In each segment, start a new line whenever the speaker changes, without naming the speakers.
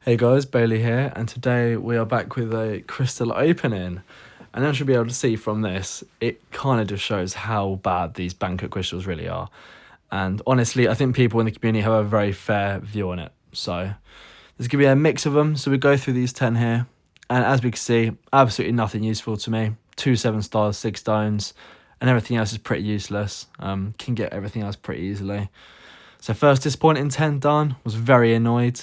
Hey guys, Bailey here, and today we are back with a crystal opening. And as you'll be able to see from this, it kind of just shows how bad these banquet crystals really are. And honestly, I think people in the community have a very fair view on it. So there's going to be a mix of them. So we go through these 10 here. And as we can see, absolutely nothing useful to me. 2 7-stars, 6 stones, and everything else is pretty useless. Can get everything else pretty easily. So first disappointing 10 done, was very annoyed.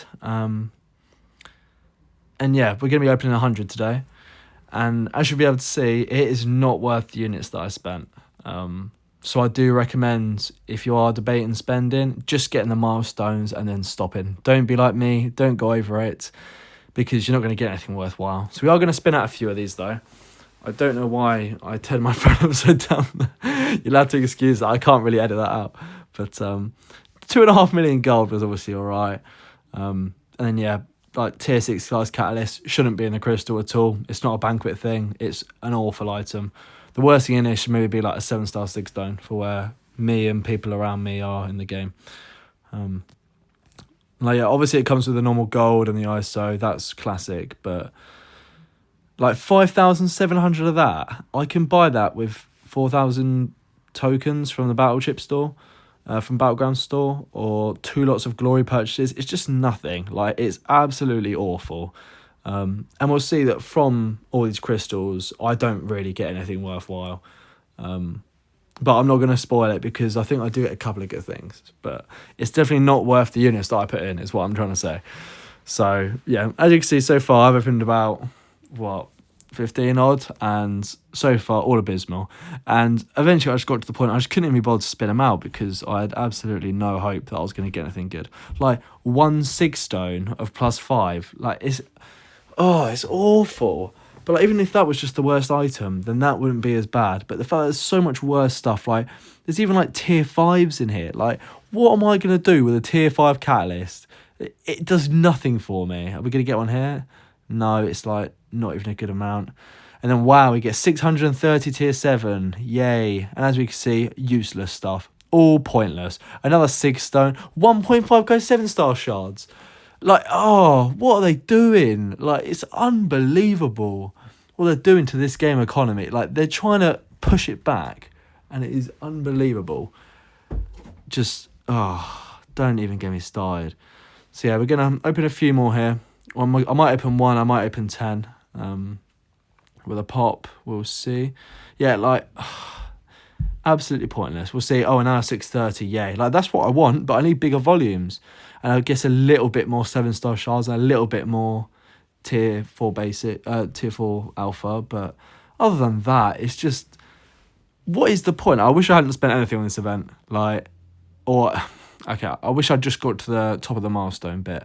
And yeah, we're going to be opening 100 today. And as you'll be able to see, it is not worth the units that I spent. So I do recommend, if you are debating spending, just getting the milestones and then stopping. Don't be like me, don't go over it, because you're not going to get anything worthwhile. So we are going to spin out a few of these though. I don't know why I turned my phone upside down. You'll have to excuse that, I can't really edit that out. But 2.5 million gold was obviously alright. And then yeah, like tier 6 class catalyst shouldn't be in the crystal at all. It's not a banquet thing, it's an awful item. The worst thing in it should maybe be like a 7-star 6 stone for where me and people around me are in the game. Like yeah, obviously it comes with the normal gold and the ISO, that's classic, but like 5,700 of that, I can buy that with 4,000 tokens from the battle chip store. From Battleground store, or 2 lots of glory purchases. It's just nothing. Like, it's absolutely awful. And we'll see that from all these crystals, I don't really get anything worthwhile. But I'm not going to spoil it because I think I do get a couple of good things. But it's definitely not worth the units that I put in, is what I'm trying to say. So, yeah, as you can see so far, I've opened about, 15 odd, and so far all abysmal. And eventually I just got to the point I just couldn't even be bothered to spin them out because I had absolutely no hope that I was going to get anything good. Like 1 6 stone of +5, like it's awful. But like, even if that was just the worst item, then that wouldn't be as bad. But the fact that there's so much worse stuff, like there's even like tier 5s in here. Like, what am I going to do with a tier 5 catalyst? It does nothing for me. Are we going to get one here? No, it's like not even a good amount. And then wow, we get 630 tier 7. Yay. And as we can see, useless stuff. All pointless. Another 6 stone. 1.5 go 7-star shards. Like, oh, what are they doing? Like, it's unbelievable what they're doing to this game economy. Like, they're trying to push it back, and it is unbelievable. Just, don't even get me started. So yeah, we're going to open a few more here. I might open 1, I might open 10. With a pop, we'll see. Yeah, like, absolutely pointless. We'll see. Oh, an hour 630, yay. Like, that's what I want, but I need bigger volumes. And I guess a little bit more 7-star shards and a little bit more tier 4 basic, tier 4 alpha. But other than that, it's just, what is the point? I wish I hadn't spent anything on this event. Like, or, okay, I wish I'd just got to the top of the milestone bit.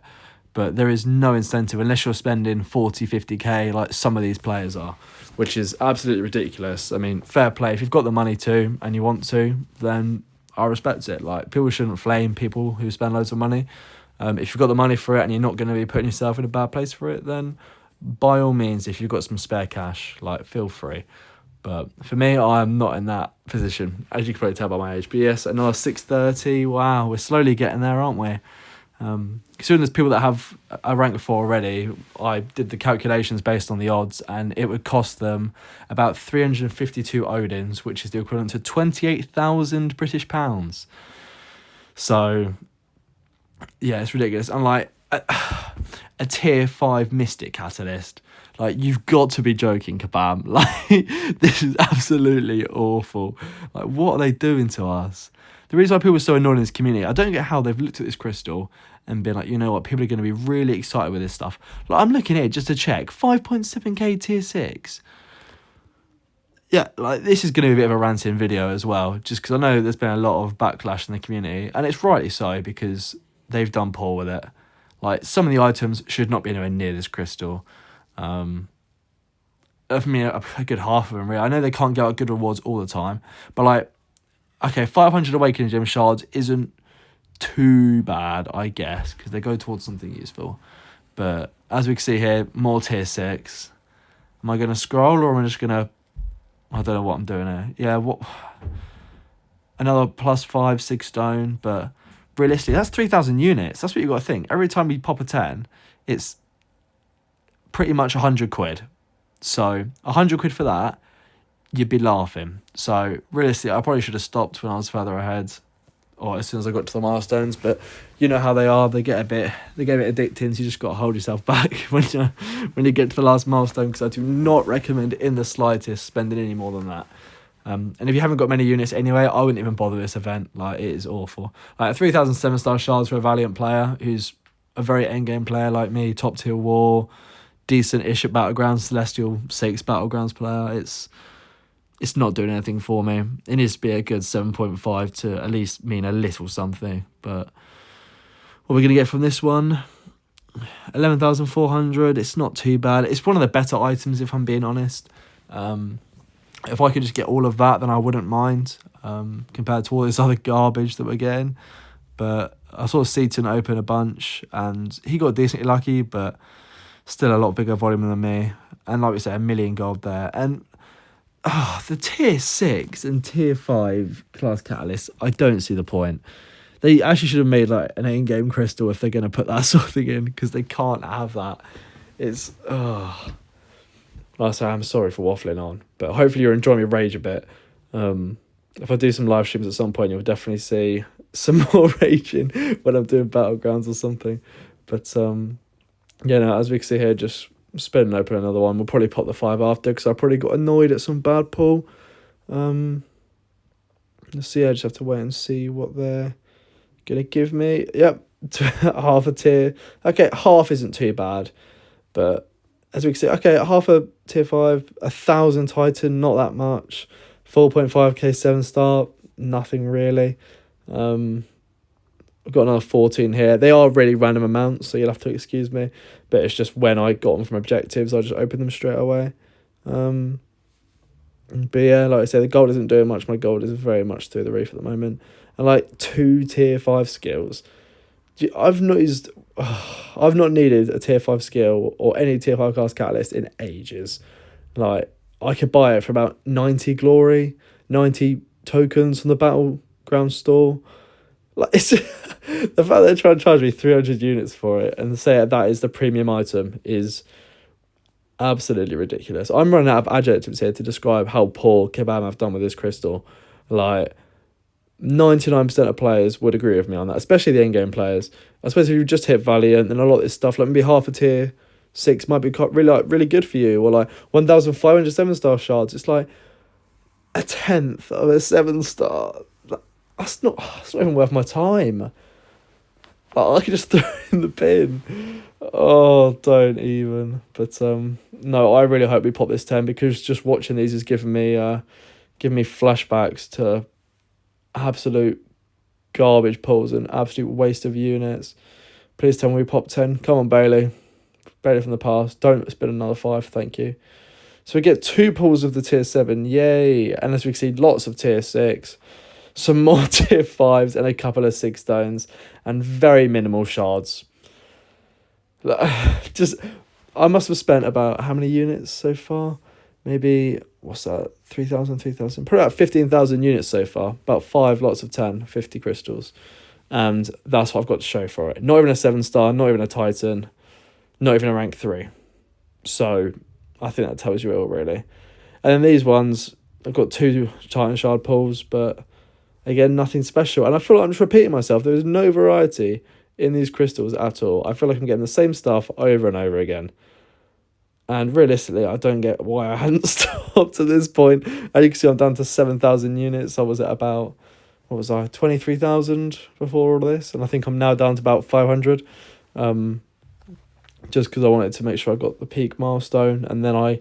But there is no incentive unless you're spending 40, 50k like some of these players are, which is absolutely ridiculous. I mean, fair play. If you've got the money to and you want to, then I respect it. Like, people shouldn't flame people who spend loads of money. If you've got the money for it and you're not going to be putting yourself in a bad place for it, then by all means, if you've got some spare cash, like, feel free. But for me, I'm not in that position, as you can probably tell by my age. But yes, another 630. Wow, we're slowly getting there, aren't we? Considering there's people that have a rank 4 already, I did the calculations based on the odds, and it would cost them about 352 Odins, which is the equivalent to 28,000 British pounds. So, yeah, it's ridiculous. And like a tier 5 Mystic Catalyst, like, you've got to be joking, Kabam. Like, this is absolutely awful. Like, what are they doing to us? The reason why people are so annoyed in this community, I don't get how they've looked at this crystal and been like, you know what, people are going to be really excited with this stuff. Like, I'm looking at it just to check, 5.7k tier 6. Yeah, like, this is going to be a bit of a ranting video as well, just because I know there's been a lot of backlash in the community, and it's rightly so, because they've done poor with it. Like, some of the items should not be anywhere near this crystal. I mean, a good half of them, really. I know they can't get out good rewards all the time, but like, okay, 500 Awakening Gem shards isn't too bad, I guess, because they go towards something useful. But as we can see here, more tier 6. Am I going to scroll, or am I just going to... I don't know what I'm doing here. Yeah, what... Another +5, 6 stone, but realistically, that's 3,000 units. That's what you got to think. Every time you pop a 10, it's pretty much 100 quid. So 100 quid for that, you'd be laughing. So realistically, I probably should have stopped when I was further ahead, or as soon as I got to the milestones. But you know how they are; they get a bit addicting. So you just got to hold yourself back when you get to the last milestone. Because I do not recommend in the slightest spending any more than that. And if you haven't got many units anyway, I wouldn't even bother this event. Like, it is awful. Like 3,007 star shards for a Valiant player who's a very endgame player like me, top tier war, decent-ish at Battlegrounds, Celestial 6 Battlegrounds player. It's not doing anything for me. It needs to be a good 7.5 to at least mean a little something. But what are we going to get from this one? 11,400. It's not too bad. It's one of the better items, if I'm being honest. If I could just get all of that, then I wouldn't mind, compared to all this other garbage that we're getting. But I saw Seaton open a bunch, and he got decently lucky, but still a lot bigger volume than me. And like we said, 1 million gold there. And the tier 6 and tier 5 class catalysts, I don't see the point. They actually should have made like an in-game crystal if they're going to put that sort of thing in, because they can't have that. It's... Like I say, I'm sorry for waffling on, but hopefully you're enjoying me rage a bit. If I do some live streams at some point, you'll definitely see some more raging when I'm doing Battlegrounds or something. But yeah, no, as we can see here, just spinning open another one. We'll probably pop the 5 after, because I probably got annoyed at some bad pull. Let's see, I just have to wait and see what they're going to give me. Yep, half a tier. Okay, half isn't too bad, but... As we can see, okay, half a tier 5, 1,000 Titan, not that much. 4.5k 7 star, nothing really. I've got another 14 here. They are really random amounts, so you'll have to excuse me. But it's just when I got them from objectives, I just opened them straight away. But yeah, like I said, the gold isn't doing much. My gold is very much through the roof at the moment. And like 2 tier 5 skills. I've not needed a tier 5 skill or any tier 5 class catalyst in ages. Like, I could buy it for about 90 glory, 90 tokens from the Battleground store. Like, it's the fact that they're trying to charge me 300 units for it and say that is the premium item is absolutely ridiculous. I'm running out of adjectives here to describe how poor Kebab have done with this crystal. Like, 99% of players would agree with me on that, especially the in-game players. I suppose if you just hit Valiant, then a lot of this stuff, like maybe half a tier 6 might be really good for you, or like 1,500 7-star shards. It's like a 10th of a 7-star. That's not even worth my time. I could just throw it in the bin. Oh, don't even. But no, I really hope we pop this 10, because just watching these is giving me flashbacks to absolute garbage pulls and absolute waste of units. Please tell me we pop 10. Come on, Bailey from the past. Don't spin another 5, thank you. So we get 2 pulls of the tier 7, yay. And as we can see, lots of tier 6, some more tier 5s, and a couple of 6 stones, and very minimal shards. Just, I must have spent about how many units so far? Maybe, what's that, 3,000, probably about 15,000 units so far. About 5 lots of 10, 50 crystals. And that's what I've got to show for it. Not even a 7-star, not even a Titan, not even a rank 3. So I think that tells you it all, really. And then these ones, I've got 2 Titan shard pulls, but again, nothing special. And I feel like I'm just repeating myself. There is no variety in these crystals at all. I feel like I'm getting the same stuff over and over again. And realistically, I don't get why I hadn't stopped at this point. As you can see, I'm down to 7,000 units. I was at about, 23,000 before all of this. And I think I'm now down to about 500. Just because I wanted to make sure I got the peak milestone. And then I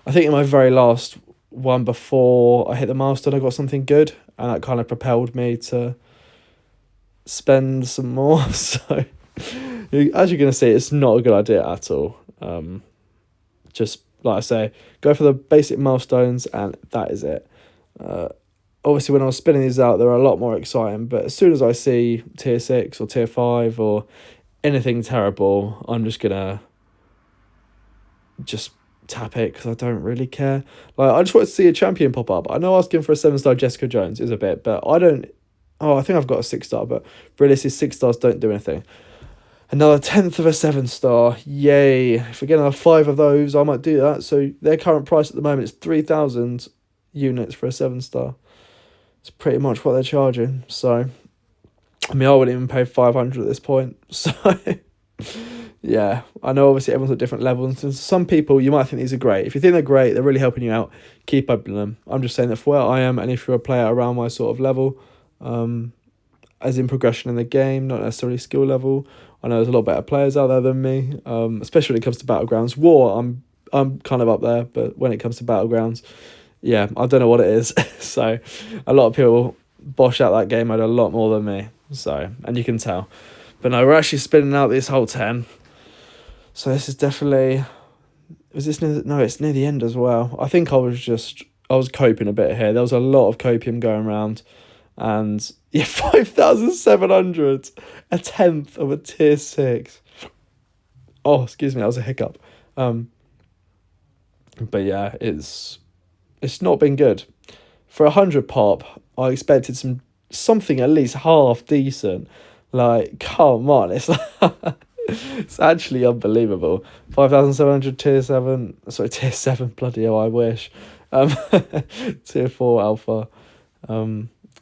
think in my very last one before I hit the milestone, I got something good. And that kind of propelled me to spend some more. So, as you're going to see, it's not a good idea at all. Just, like I say, go for the basic milestones, and that is it. Obviously, when I was spinning these out, they were a lot more exciting, but as soon as I see tier 6 or tier 5 or anything terrible, I'm just going to just tap it, because I don't really care. Like, I just want to see a champion pop up. I know asking for a 7-star Jessica Jones is a bit, but I don't... Oh, I think I've got a 6-star, but realistically, 6 stars don't do anything. Another 10th of a 7-star. Yay. If we get another 5 of those, I might do that. So their current price at the moment is 3,000 units for a 7-star. It's pretty much what they're charging. So, I mean, I wouldn't even pay 500 at this point. So, yeah. I know obviously everyone's at different levels. And some people, you might think these are great. If you think they're great, they're really helping you out, keep opening them. I'm just saying that for where I am, and if you're a player around my sort of level, as in progression in the game, not necessarily skill level. I know there's a lot better players out there than me, especially when it comes to Battlegrounds. War, I'm kind of up there, but when it comes to Battlegrounds, yeah, I don't know what it is. So a lot of people bosh out that game mode a lot more than me. So, and you can tell. But no, we're actually spinning out this whole 10. So this is definitely... Was this near... No, it's near the end as well. I think I was coping a bit here. There was a lot of copium going around. And yeah, 5,700, a 10th of a tier 6. Oh, excuse me, that was a hiccup. But yeah, it's not been good. For 100 pop, I expected something at least half decent. Like, come on, it's it's actually unbelievable. 5,700 tier 7. Sorry, tier 7. Bloody hell, I wish. Tier 4 alpha.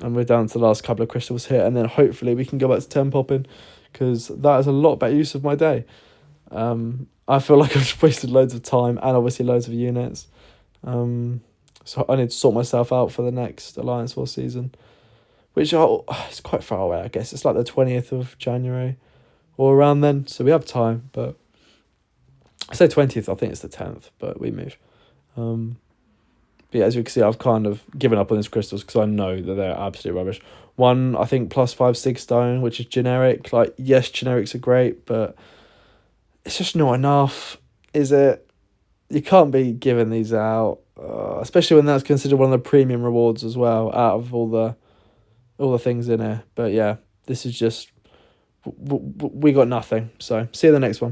And we're down to the last couple of crystals here, and then hopefully we can go back to 10 popping, because that is a lot better use of my day. I feel like I've just wasted loads of time and obviously loads of units. So I need to sort myself out for the next Alliance War season, which it's quite far away, I guess. It's like the 20th of January or around then, so we have time, but I say 20th, I think it's the 10th, but we move. But yeah, as you can see, I've kind of given up on these crystals because I know that they're absolute rubbish. One, I think, +5 6 stone, which is generic. Like, yes, generics are great, but it's just not enough, is it? You can't be giving these out, especially when that's considered one of the premium rewards as well, out of all the things in here. But yeah, this is just... we got nothing. So, see you in the next one.